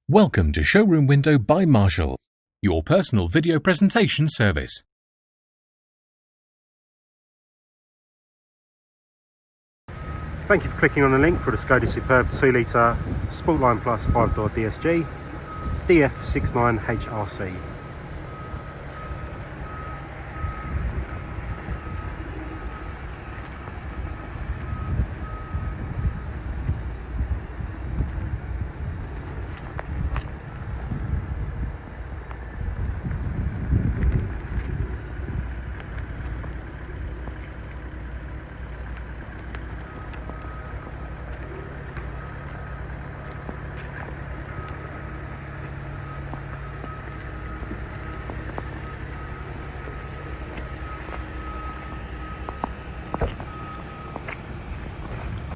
Welcome to Showroom Window by Marshall, your personal video presentation service. Thank you for clicking on the link for the Skoda Superb 2-litre SportLine Plus 5-door DSG DF69 HRC.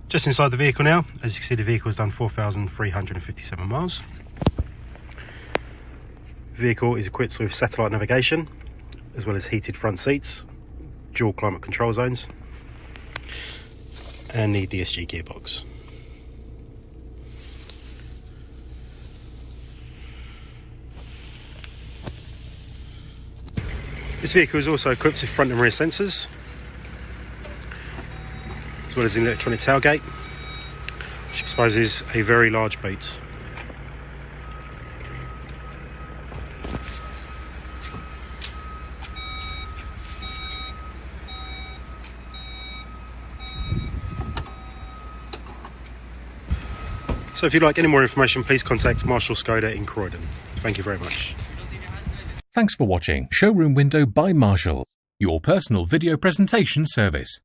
Just inside the vehicle now. As you can see, the vehicle has done 4,357 miles. The vehicle is equipped with satellite navigation, as well as heated front seats, dual climate control zones, and the DSG gearbox. This vehicle is also equipped with front and rear sensors, as well as an electronic tailgate, which exposes a very large boot. So if you'd like any more information, please contact Marshall Skoda in Croydon. Thank you very much. Thanks for watching Showroom Window by Marshall, your personal video presentation service.